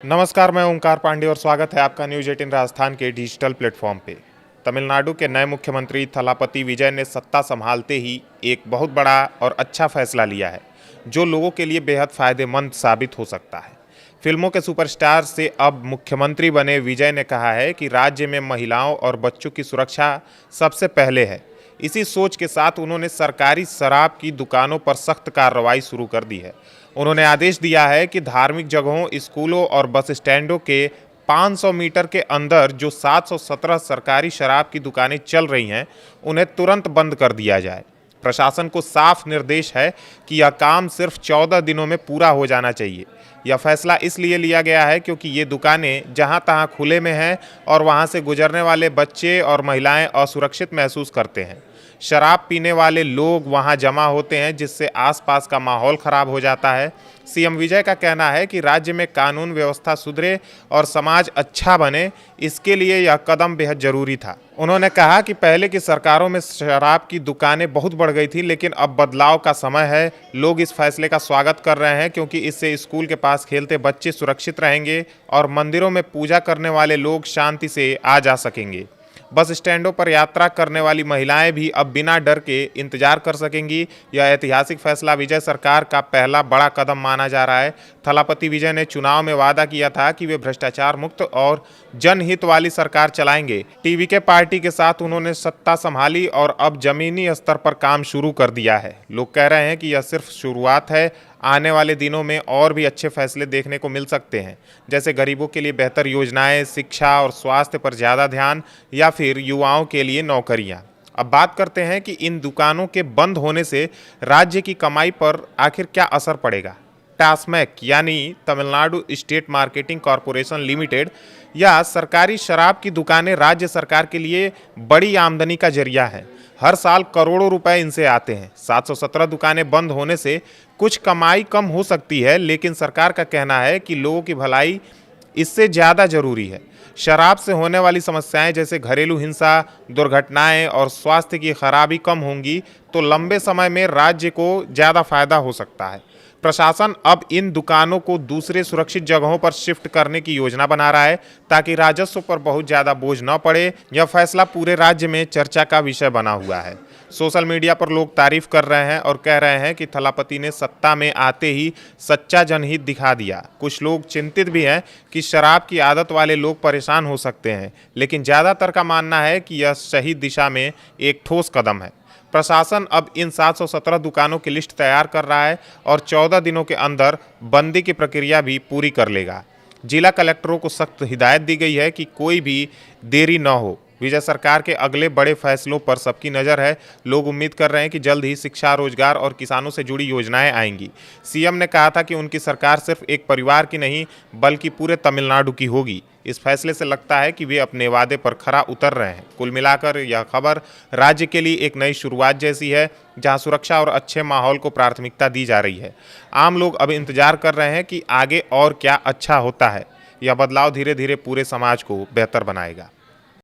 नमस्कार, मैं ओंकार पांडे और स्वागत है आपका न्यूज़ 18 राजस्थान के डिजिटल प्लेटफॉर्म पे। तमिलनाडु के नए मुख्यमंत्री थलापति विजय ने सत्ता संभालते ही एक बहुत बड़ा और अच्छा फैसला लिया है, जो लोगों के लिए बेहद फायदेमंद साबित हो सकता है। फिल्मों के सुपरस्टार से अब मुख्यमंत्री बने विजय ने कहा है कि राज्य में महिलाओं और बच्चों की सुरक्षा सबसे पहले है। इसी सोच के साथ उन्होंने सरकारी शराब की दुकानों पर सख्त कार्रवाई शुरू कर दी है। उन्होंने आदेश दिया है कि धार्मिक जगहों, स्कूलों और बस स्टैंडों के 500 मीटर के अंदर जो 717 सरकारी शराब की दुकानें चल रही हैं, उन्हें तुरंत बंद कर दिया जाए। प्रशासन को साफ निर्देश है कि यह काम सिर्फ 14 दिनों में पूरा हो जाना चाहिए। यह फैसला इसलिए लिया गया है क्योंकि ये दुकानें जहां तहां खुले में हैं और वहां से गुजरने वाले बच्चे और महिलाएं असुरक्षित महसूस करते हैं। शराब पीने वाले लोग वहां जमा होते हैं, जिससे आसपास का माहौल खराब हो जाता है। सीएम विजय का कहना है कि राज्य में कानून व्यवस्था सुधरे और समाज अच्छा बने, इसके लिए यह कदम बेहद जरूरी था। उन्होंने कहा कि पहले की सरकारों में शराब की दुकानें बहुत बढ़ गई थी, लेकिन अब बदलाव का समय है। लोग इस फैसले का स्वागत कर रहे हैं क्योंकि इससे स्कूल के पास खेलते बच्चे सुरक्षित रहेंगे और मंदिरों में पूजा करने वाले लोग शांति से आ जा सकेंगे। बस स्टैंडों पर यात्रा करने वाली महिलाएं भी अब बिना डर के इंतजार कर सकेंगी। यह ऐतिहासिक फैसला विजय सरकार का पहला बड़ा कदम माना जा रहा है। थलापति विजय ने चुनाव में वादा किया था कि वे भ्रष्टाचार मुक्त और जनहित वाली सरकार चलाएंगे। टीवी के पार्टी के साथ उन्होंने सत्ता संभाली और अब जमीनी स्तर पर काम शुरू कर दिया है। लोग कह रहे हैं कि यह सिर्फ शुरुआत है। आने वाले दिनों में और भी अच्छे फैसले देखने को मिल सकते हैं, जैसे गरीबों के लिए बेहतर योजनाएं, शिक्षा और स्वास्थ्य पर ज़्यादा ध्यान, या फिर युवाओं के लिए नौकरियां। अब बात करते हैं कि इन दुकानों के बंद होने से राज्य की कमाई पर आखिर क्या असर पड़ेगा। टास्मैक यानी Tamil Nadu state marketing corporation limited या सरकारी शराब की दुकानें राज्य सरकार के लिए बड़ी आमदनी का जरिया है। हर साल करोड़ों रुपए इनसे आते हैं। 717 दुकानें बंद होने से कुछ कमाई कम हो सकती है, लेकिन सरकार का कहना है कि लोगों की भलाई इससे ज़्यादा जरूरी है। शराब से होने वाली समस्याएं जैसे घरेलू हिंसा, दुर्घटनाएं और स्वास्थ्य की खराबी कम होंगी, तो लंबे समय में राज्य को ज़्यादा फायदा हो सकता है। प्रशासन अब इन दुकानों को दूसरे सुरक्षित जगहों पर शिफ्ट करने की योजना बना रहा है, ताकि राजस्व पर बहुत ज़्यादा बोझ न पड़े। यह फैसला पूरे राज्य में चर्चा का विषय बना हुआ है। सोशल मीडिया पर लोग तारीफ कर रहे हैं और कह रहे हैं कि थलापति ने सत्ता में आते ही सच्चा जनहित दिखा दिया। कुछ लोग चिंतित भी हैं कि शराब की आदत वाले लोग परेशान हो सकते हैं, लेकिन ज़्यादातर का मानना है कि यह सही दिशा में एक ठोस कदम है। प्रशासन अब इन 717 दुकानों की लिस्ट तैयार कर रहा है और 14 दिनों के अंदर बंदी की प्रक्रिया भी पूरी कर लेगा। जिला कलेक्टरों को सख्त हिदायत दी गई है कि कोई भी देरी न हो। विजय सरकार के अगले बड़े फैसलों पर सबकी नज़र है। लोग उम्मीद कर रहे हैं कि जल्द ही शिक्षा, रोजगार और किसानों से जुड़ी योजनाएं आएंगी। सीएम ने कहा था कि उनकी सरकार सिर्फ एक परिवार की नहीं, बल्कि पूरे तमिलनाडु की होगी। इस फैसले से लगता है कि वे अपने वादे पर खरा उतर रहे हैं। कुल मिलाकर यह खबर राज्य के लिए एक नई शुरुआत जैसी है, जहां सुरक्षा और अच्छे माहौल को प्राथमिकता दी जा रही है। आम लोग अब इंतजार कर रहे हैं कि आगे और क्या अच्छा होता है। यह बदलाव धीरे धीरे पूरे समाज को बेहतर बनाएगा।